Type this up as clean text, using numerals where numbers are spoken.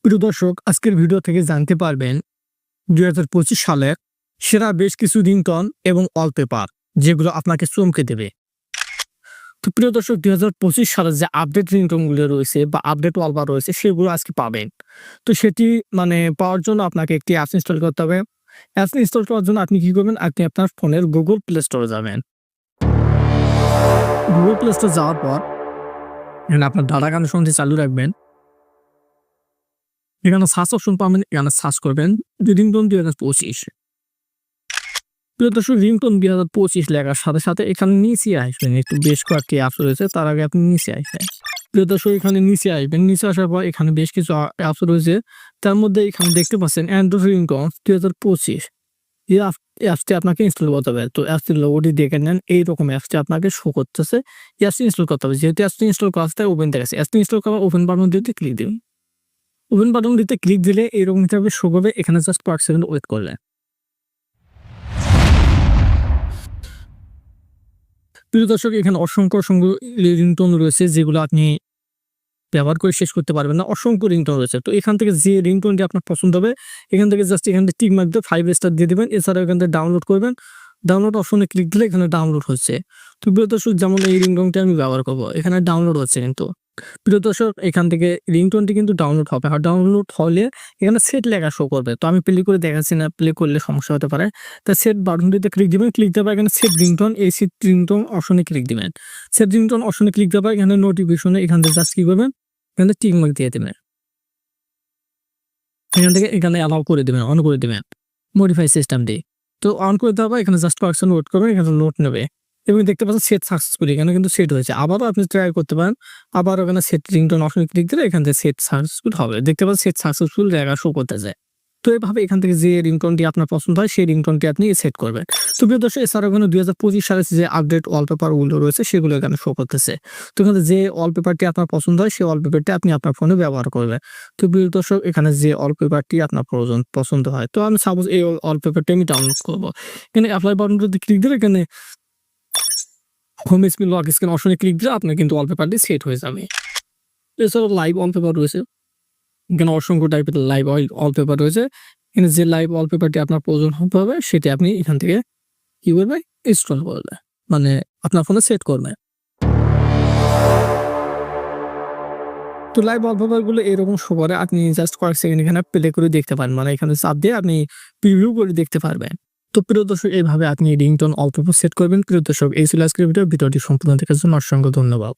প্রিয় দর্শক, আজকের ভিডিও থেকে জানতে পারবেন 2025 সালের সেরা বেশ কিছু রিংটোন এবং ওয়ালপেপার যেগুলো আপনাকে চমকে দেবে। তো প্রিয় দর্শক, 2025 সালের যে আপডেট রিংটোনগুলো রয়েছে বা আপডেট ওয়ালপেপার রয়েছে সেগুলো আজকে পাবেন। তো সেটি পাওয়ার জন্য আপনাকে একটি অ্যাপস ইনস্টল করতে হবে। অ্যাপস ইনস্টল করার জন্য আপনি কি করবেন? আপনি আপনার ফোনের গুগল প্লে স্টোরে যাবেন। গুগল প্লে স্টোরে যাওয়ার পর এখানে আপনার ডাটা কানেকশনটি চালু রাখবেন। এখানে সার্চ অপশন পাবেন, এখানে সার্চ করবেন রিংটোন 2025। প্রিয় দর্শক, রিংটোন 2025 লেখার সাথে সাথে এখানে নিচে আসবেন, একটু বেশ কয়েকটি অ্যাপস রয়েছে, তার আগে আপনি নিচে আসবেন। প্রিয় দর্শক, এখানে নিচে আসবেন, নিচে আসার পর এখানে বেশ কিছু অ্যাপস রয়েছে, তার মধ্যে এখানে দেখতে পাচ্ছেন অ্যান্ড্রয়েড রিংটোন 2025। এই অ্যাপসটি আপনাকে ইনস্টল করতে হবে। তো অ্যাপসটির লোগোটি দেখে নেন, এইরকম অ্যাপসটি আপনাকে শো করতেছে। অ্যাপসটি ইনস্টল করতে হবে, যেহেতু অ্যাপসটি ইনস্টল করা আছে ওপেন দেখাচ্ছে। অ্যাপসটি ইনস্টল করার ওপেন বাটন দিতে ক্লিক দিন। ওপেন বাটন দিতে ক্লিক দিলে এরকম হিসাবে শো করবে, এখানে জাস্ট কয়েক সেকেন্ড ওয়েট করলেন। প্রিয় দর্শক, এখানে অসংখ্য রিংটোন রয়েছে যেগুলো আপনি ব্যবহার করে শেষ করতে পারবেন না। অসংখ্য রিংটোন রয়েছে। তো এখান থেকে যে রিংটোনটি আপনার পছন্দ হবে এখান থেকে জাস্ট এখান থেকে টিক মার্ক দিয়ে 5 স্টার দিয়ে দিবেন। এছাড়াও এখান থেকে ডাউনলোড করবেন। ডাউনলোড অপশনে ক্লিক দিলে এখানে ডাউনলোড হচ্ছে। তো প্রিয় দর্শক, যেমন এই রিংটোনটি আমি ব্যবহার করব, এখানে ডাউনলোড হচ্ছে কিন্তু। প্রিয় দর্শক, এখান থেকে রিংটোনটি কিন্তু ডাউনলোড হবে। আর ডাউনলোড হলে এখানে সেট লেখা শো করবে। তো আমি প্লে করে দেখাচ্ছি না, প্লে করলে সমস্যা হতে পারে। তাই সেট বাটনটিতে ক্লিক দিবেন। ক্লিক দেওয়ার পর এখানে সেট রিংটোন, এই সেট রিংটোন অপশনে ক্লিক দিবেন। সেট রিংটোন অপশনে ক্লিক দেওয়ার পর এখানে নোটিফিকেশনে এখান থেকে জাস্ট কি করবেন? এখান থেকে টিক মার্ক দিয়ে দেবেন। এখান থেকে এখানে অ্যালাউ করে দেবেন, অন করে দেবেন মডিফাই সিস্টেম দিয়ে। তো অন করে দেওয়ার পর এখানে জাস্ট কয়েকশন নোট করবেন, এখানে নোট নেবে এবং দেখতে পাচ্ছেন সেট সাকসেসফুলি, এখানে কিন্তু সেট হয়েছে। আবারও আপনি ট্রাই করতে পারেন। আবার ওখানে সেট রিংটোন অপশনে ক্লিক দিলে এখান থেকে সেট সাকসেসফুল হবে। দেখতে পাচ্ছেন সেট সাকসেসফুল জায়গা শো করতেছে। তো এভাবে এখান থেকে যে রিংটোনটি আপনার পছন্দ হয় সেই রিংটোনটি আপনি সেট করবেন। তো প্রিয় দর্শক, এছাড়াও এখানে 2025 সালের যে আপডেট ওয়ালপেপারগুলো রয়েছে সেগুলো এখানে শো করতেছে। তো এখানে যে ওয়ালপেপারটি আপনার পছন্দ হয় সেই ওয়ালপেপারটি আপনি আপনার ফোনে ব্যবহার করবেন। তো প্রিয় দর্শক, এখানে যে ওয়ালপেপারটি আপনার পছন্দ হয়, তো আমি সাপোজ এই ওয়ালপেপারটি আমি ডাউনলোড করবো। এখানে অ্যাপ্লাই বাটনটাতে ক্লিক দিলে এখানে হোম স্ক্রিন লক স্ক্রিন অপশনে ক্লিক দিলে আপনার কিন্তু ওয়ালপেপারটি সেট হয়ে যাবে। এছাড়াও লাইভ ওয়ালপেপার রয়েছে, এখানে অসংখ্য টাইপের লাইভ ওয়ালপেপার রয়েছে। এখানে যে লাইভ ওয়ালপেপারটি আপনার প্রয়োজন হবে সেটি আপনি এখান থেকে কি করবে? ইনস্টল করবে, আপনার ফোনে সেট করবে। তো লাইভ ওয়ালপেপারগুলো এরকম শো করে, আপনি জাস্ট কয়েক সেকেন্ড এখানে প্লে করে দেখতে পারেন, এখানে চাপ দিয়ে আপনি প্রিভিউ করে দেখতে পারবেন। তো প্রিয় দর্শক, এইভাবে আপনি রিংটোন ওয়ালপেপার সেট করবেন। প্রিয় দর্শক, এই ছিল আজকের ভিডিওটি সম্পূর্ণ দেখার জন্য অসংখ্য ধন্যবাদ।